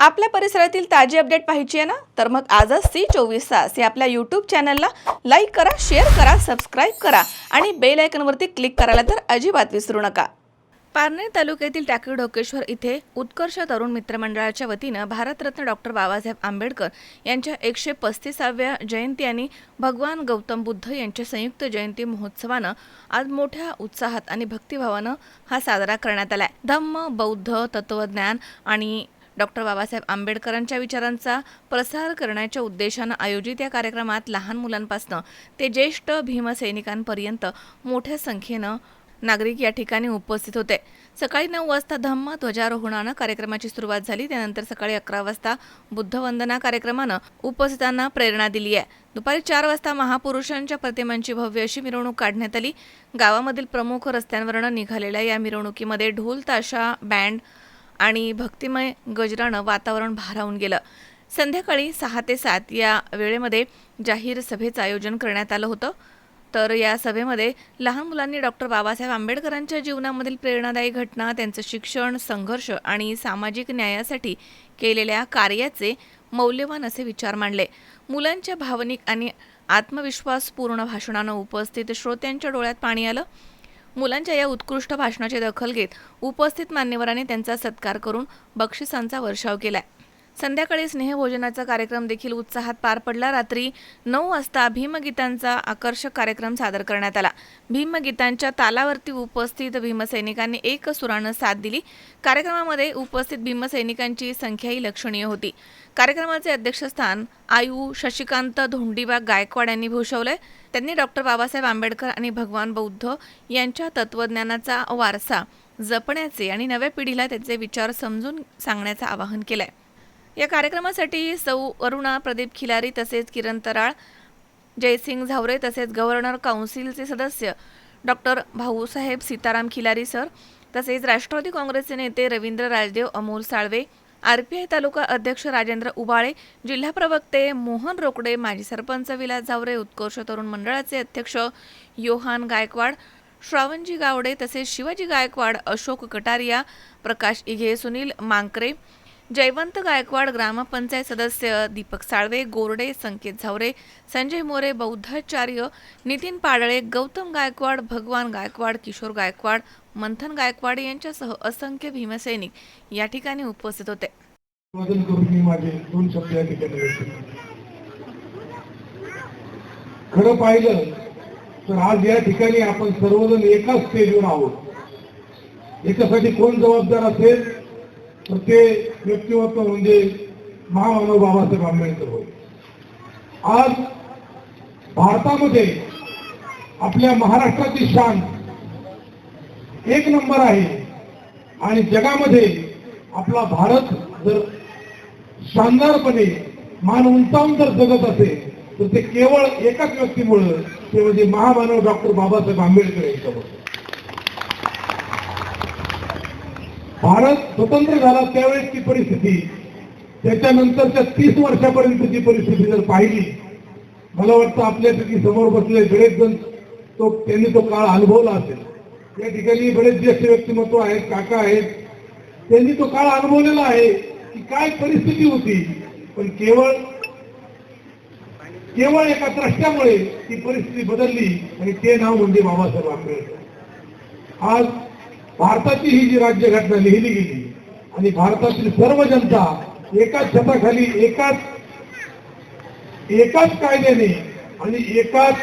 आपल्या परिसरातील ताजी अपडेट पाहिजे आहे ना, तर मग आजच C24 तास या आपल्या यूट्यूब चॅनलला लाईक करा, शेअर करा, सबस्क्राईब करा आणि बेल आयकॉनवरती क्लिक करायला तर अजिबात विसरू नका. पारनेर तालुक्यातील टाकळी ढोकेश्वर इथे उत्कर्ष तरुण मित्रमंडळाच्या वतीनं भारतरत्न डॉक्टर बाबासाहेब आंबेडकर यांच्या 135व्या जयंती आणि भगवान गौतम बुद्ध यांच्या संयुक्त जयंती महोत्सवानं आज मोठ्या उत्साहात आणि भक्तिभावानं हा साजरा करण्यात आलाय. धम्म, बौद्ध, तत्वज्ञान आणि डॉक्टर बाबासाहेब आंबेडकरांच्या विचारांचा प्रसार करण्याच्या उद्देशानं आयोजित या कार्यक्रमात लहान मुलांपासून ते ज्येष्ठ भीमसैनिकांपर्यंत मोठ्या संख्येनं नागरिक या ठिकाणी उपस्थित होते. सकाळी 9 वाजता धम्म ध्वजारोहणानं कार्यक्रमाची सुरुवात झाली. त्यानंतर सकाळी 11 वाजता बुद्धवंदना कार्यक्रमानं उपस्थितांना प्रेरणा दिली आहे. दुपारी 4 वाजता महापुरुषांच्या प्रतिमांची भव्य अशी मिरवणूक काढण्यात आली. गावामधील प्रमुख रस्त्यांवरनं निघालेल्या या मिरवणुकीमध्ये ढोल, ताशा, बँड आणि भक्तिमय गजरानं वातावरण भारावून गेलं. संध्याकाळी 6 ते 7 या वेळेमध्ये जाहीर सभेचं आयोजन करण्यात आलं होतं. तर या सभेमध्ये लहान मुलांनी डॉक्टर बाबासाहेब आंबेडकरांच्या जीवनामधील प्रेरणादायी घटना, त्यांचं शिक्षण, संघर्ष आणि सामाजिक न्यायासाठी केलेल्या कार्याचे मौल्यवान असे विचार मांडले. मुलांच्या भावनिक आणि आत्मविश्वासपूर्ण भाषणानं उपस्थित श्रोत्यांच्या डोळ्यात पाणी आलं. मुलांच्या या उत्कृष्ट भाषणाची दखल घेत उपस्थित मान्यवरांनी त्यांचा सत्कार करून बक्षिसांचा वर्षाव केलाय. संध्याकाळी स्नेहभोजनाचा कार्यक्रम देखील उत्साहात पार पडला. रात्री 9 वाजता भीमगीतांचा आकर्षक कार्यक्रम सादर करण्यात आला. भीमगीतांच्या तालावरती उपस्थित भीमसैनिकांनी एक सुरानं साथ दिली. कार्यक्रमामध्ये उपस्थित भीमसैनिकांची संख्याही लक्षणीय होती. कार्यक्रमाचे अध्यक्षस्थान आयु शशिकांत धोंडीबा गायकवाड यांनी भूषवलंय. त्यांनी डॉक्टर बाबासाहेब आंबेडकर आणि भगवान बौद्ध यांच्या तत्वज्ञानाचा वारसा जपण्याचे आणि नव्या पिढीला त्याचे विचार समजून सांगण्याचं आवाहन केलंय. या कार्यक्रमासाठी सौ अरुणा प्रदीप खिलारी तसेच किरण तराळ, जयसिंग झावरे तसेच गव्हर्नर काउन्सिलचे सदस्य डॉक्टर भाऊसाहेब सीताराम खिलारी सर तसेच राष्ट्रवादी काँग्रेसचे नेते रवींद्र राजदेव, अमोल साळवे, RPI तालुका अध्यक्ष राजेंद्र उबाळे, जिल्हा प्रवक्ते मोहन रोकडे, माजी सरपंच विलास झावरे, उत्कर्ष तरुण मंडळाचे अध्यक्ष योहान गायकवाड, श्रावणजी गावडे तसेच शिवाजी गायकवाड, अशोक कटारिया, प्रकाश इघे, सुनील मांकरे, जयवंत गायकवाड, ग्रामपंचायत सदस्य दीपक साळवे, गोरडे, संकेत झावरे, संजय मोरे, बौद्धाचार्य, नितीन पाडळे, गौतम गायकवाड, भगवान गायकवाड, किशोर गायकवाड, मंथन गायकवाड यांच्यासह असंख्य भीमसैनिक या ठिकाणी उपस्थित होते. खरं पाहिलं तर आज या ठिकाणी आपण सर्वजण एकाच स्टेजवर आहोत. याच्यासाठी कोण जबाबदार असेल तर ते व्यक्तिमत्व म्हणजे महामानव बाबासाहेब आंबेडकर होय. आज भारतामध्ये आपल्या महाराष्ट्राची शान एक नंबर आहे आणि जगामध्ये आपला भारत जर शानदारपणे मान उंचावून जर जगत असेल तर ते केवळ एकाच व्यक्तीमुळे, ते म्हणजे महामानव डॉक्टर बाबासाहेब आंबेडकर यांच्यामुळे. भारत स्वतंत्र झाला त्यावेळेसची परिस्थिती, त्याच्यानंतरच्या 30 वर्षापर्यंतची परिस्थिती जर पाहिली, मला वाटतं आपल्यापैकी समोर बसलेले बरेच जण त्यांनी तो काळ अनुभवला असेल. या ठिकाणी बरेच ज्येष्ठ व्यक्तिमत्व आहेत, काका आहेत, त्यांनी तो काळ अनुभवलेला आहे की काय परिस्थिती होती. पण केवळ एका द्रष्ट्यामुळे ती परिस्थिती बदलली आणि ते नाव म्हणजे बाबासाहेब आंबेडकर. आज भारताची ही जी राज्यघटना लिहिली गेली आणि भारतातील सर्व जनता एकाच छताखाली एकाच कायद्याने आणि एकाच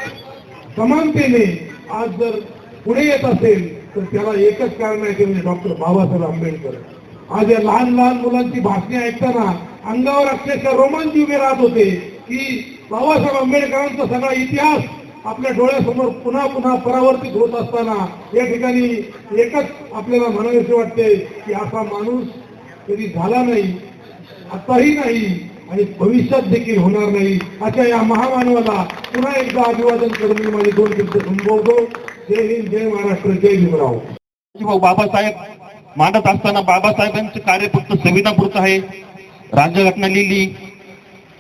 समानतेने आज जर पुढे येत असेल तर त्याला एकच कारण आहे, ते म्हणजे डॉक्टर बाबासाहेब आंबेडकर. आज या लहान लहान मुलांची भाषणे ऐकताना अंगावर अक्षरशः रोमांच उभे राहत होते की बाबासाहेब आंबेडकरांचा सगळा इतिहास आपल्या डोळ्यासमोर पुन्हा पुन्हा परावर्तित होत असताना या ठिकाणी एकच आपल्याला म्हणावेसे वाटते की असा माणूस कधी झाला नाही, आताही नाही आणि भविष्यात देखील होणार नाही. अशा या महामानवाला पुन्हा एकदा अभिवादन करून मी माझे 2 शब्द संबोधतो. जय हिंद, जय महाराष्ट्र, जय भीमराव. बाबासाहेब मानत असताना बाबासाहेबांचं कार्य फक्त संविधानापुरतं आहे. राज्यघटना लिहिली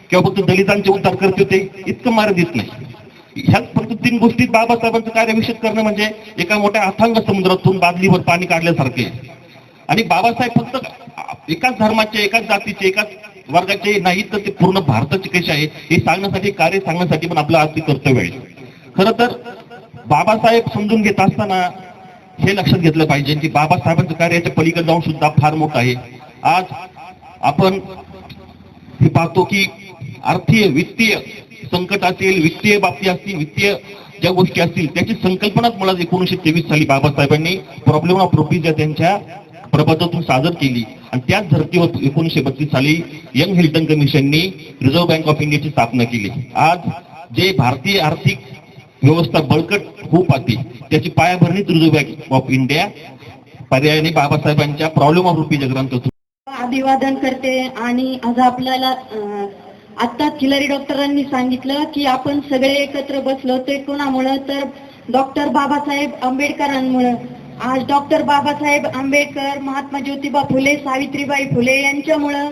किंवा फक्त दलितांचे उद्धार करते होते इतकं मर्यादित नाही. ह्याच फक्त 3 गोष्टीत बाबासाहेबांचं कार्य विशेष करणं म्हणजे एका मोठ्या अथांग समुद्रातून बादलीवर पाणी काढल्यासारखे. आणि बाबासाहेब फक्त एकाच धर्माचे, एकाच जातीचे, एकाच वर्गाचे नाही तर ते पूर्ण भारताचे कसे आहे हे सांगण्यासाठी, कार्य सांगण्यासाठी पण आपलं आज ते कर्तव्य आहे. खरं तर बाबासाहेब समजून घेत असताना हे लक्षात घेतलं पाहिजे की बाबासाहेबांचं कार्य याच्या पलीकडे जाऊन सुद्धा फार मोठं आहे. आज आपण हे पाहतो की आर्थिक वित्तीय संकट असेल, वित्तीय बाबती असतील, वित्तीय ज्या गोष्टी असतील त्याची संकल्पनाच मुळात 1923 साली बाबासाहेबांनी प्रॉब्लेम ऑफ रुपीज या त्यांच्या प्रबंधातून सादर केली आणि त्याच धर्तीवर 1932 साली यंग हिल्टन कमिशननी रिझर्व्ह बँक ऑफ इंडियाची स्थापना केली. आज जे भारतीय आर्थिक व्यवस्था बळकट होऊ पाहते त्याची पायाभरणीच रिझर्व्ह बँक ऑफ इंडिया पर्यायाने बाबासाहेबांच्या प्रॉब्लेम ऑफ रुपीज ग्रंथातून अभिवादन करते. आणि आज आपल्याला आता खिलारी डॉक्टरांनी सांगितलं की आपण सगळे एकत्र बसलो ते कोणामुळं, तर डॉक्टर बाबासाहेब आंबेडकरांमुळं. आज डॉक्टर बाबासाहेब आंबेडकर, महात्मा ज्योतिबा फुले, सावित्रीबाई फुले यांच्यामुळं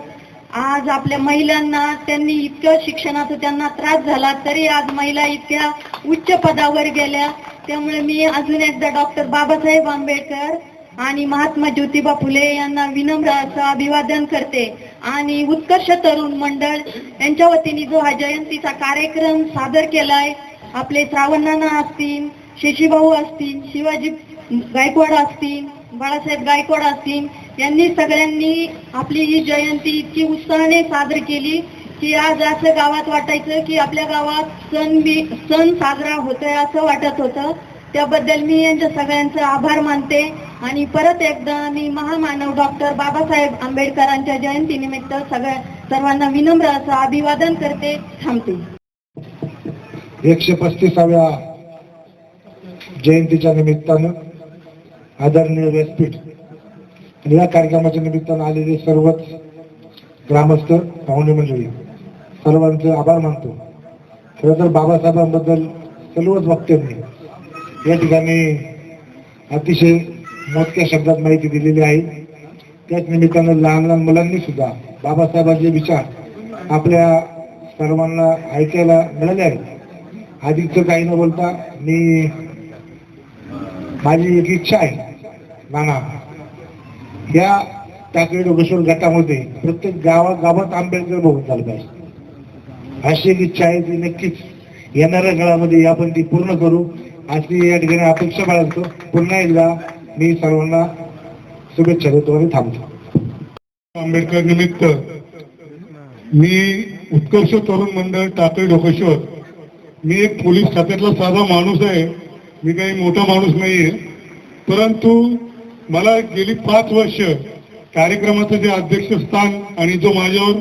आज आपल्या महिलांना, त्यांनी इतकं शिक्षणाचा त्यांना त्रास झाला तरी आज महिला इतक्या उच्च पदावर गेल्या. त्यामुळे मी अजून एकदा डॉक्टर बाबासाहेब आंबेडकर आणि महात्मा ज्योतिबा फुले यांना विनम्र असं अभिवादन करते. आणि उत्कर्ष तरुण मंडळ यांच्या वतीने जो हा जयंतीचा कार्यक्रम सादर केलाय, आपले श्रावणनाना असतील, शशीभाऊ असतील, शिवाजी गायकवाड असतील, बाळासाहेब गायकवाड असतील, यांनी सगळ्यांनी आपली ही जयंती इतकी उत्साहाने सादर केली की आज असं गावात वाटायचं की आपल्या गावात सण साजरा होतोय असं वाटत होतं. त्याबद्दल मी यांच्या सगळ्यांचा आभार मानते. आणि परत एकदा मी महामानव डॉक्टर बाबासाहेब आंबेडकरांच्या जयंतीनिमित्त सर्वांना विनम्र असं अभिवादन करते. थांबते. 135व्या जयंतीच्या निमित्तानं आदरणीय व्यासपीठ आणि या कार्यक्रमाच्या निमित्तानं आलेले सर्वच ग्रामस्थ, पाहुणे मंडळी, सर्वांचे आभार मानतो. खरं तर बाबासाहेबांबद्दल सर्वच वक्त्यांनी या ठिकाणी अतिशय मोजक्या शब्दात माहिती दिलेली आहे. त्याच निमित्तानं लहान लहान मुलांनी सुद्धा बाबासाहेबांचे विचार आपल्या सर्वांना ऐकायला मिळाले आहेत. अधिकचं काही न बोलता माझी एक इच्छा आहे, नाना या टाकळी डोकेश्वर गटामध्ये प्रत्येक गावात आंबेडकर भवन झालं पाहिजे, अशी एक इच्छा आहे. ती नक्कीच येणाऱ्या काळामध्ये आपण ती पूर्ण करू अशी या ठिकाणी अपेक्षा बाळगतो. पुन्हा एकदा मी सर्वांना शुभेच्छा देतो आणि थांबतो. आंबेडकर निमित्त मी उत्कर्ष तरुण मंडळ टाकळी डोकेश्वर, मी एक पोलीस खात्यातला साधा माणूस आहे, मी काही मोठा माणूस नाहीये. परंतु मला गेली 5 वर्ष कार्यक्रमाचं जे अध्यक्षस्थान आणि जो माझ्यावर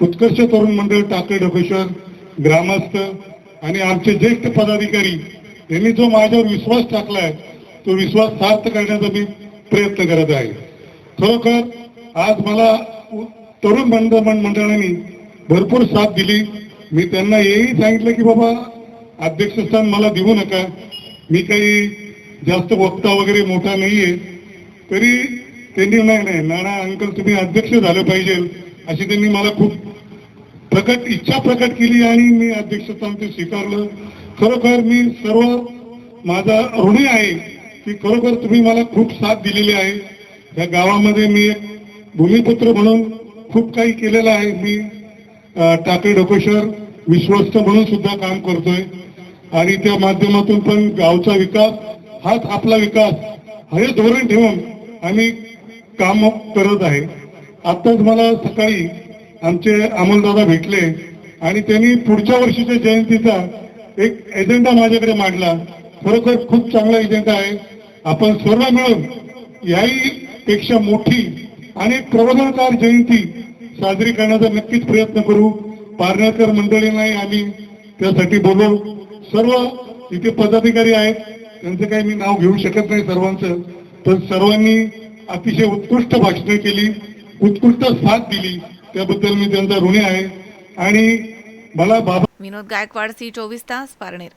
उत्कर्ष तरुण मंडळ टाकळी डोकेश्वर, ग्रामस्थ आणि आमचे ज्येष्ठ पदाधिकारी यांनी जो माझ्यावर विश्वास टाकलाय तो विश्वास सार्थ करण्याचा मी प्रयत्न करत आहे. खरोखर आज मला तरुण मंडळाने भरपूर साथ दिली. मी त्यांना हेही सांगितलं की बाबा अध्यक्षस्थान मला देऊ नका, मी काही जास्त वक्ता वगैरे मोठा नाहीये. तरी त्यांनी नाही नाना अंकल तुम्ही अध्यक्ष झालं पाहिजे अशी त्यांनी मला खूप इच्छा प्रकट केली आणि मी अध्यक्षस्थान ते स्वीकारलं. खरोखर मी सर्व माझा ऋणी आहे की खरोखर तुम्ही मला खूप साथ दिलेली आहे. या गावामध्ये मी एक भूमिपुत्र म्हणून खूप काही केलेलं आहे. मी टाकळी डोकेश्वर विश्वस्त म्हणून सुद्धा काम करतोय आणि त्या माध्यमातून पण गावचा विकास हाच आपला विकास हे धोरण ठेवून आम्ही काम करत आहे. आताच मला सकाळी आमचे अमोलदादा भेटले आणि त्यांनी पुढच्या वर्षीच्या जयंतीचा एक एजेंडा माझ्याकडे मांडला. खरोखर खूप चांगला एजेंडा आहे. आपण सर्व मिळून याही पेक्षा मोठी आणि प्रबोधनकार जयंती साजरी करण्याचा नक्कीच प्रयत्न करू. पारनेरकर मंडळींनाही आम्ही त्यासाठी बोलवू. सर्व इथे पदाधिकारी आहेत, त्यांचं काही मी नाव घेऊ शकत नाही सर्वांचं, पण सर्वांनी अतिशय उत्कृष्ट भाषणे केली, उत्कृष्ट साथ दिली, त्याबद्दल मी त्यांचा ऋणी आहे. आणि मला बाबा विनोद गायकवाड, C24 तास, पारनेर.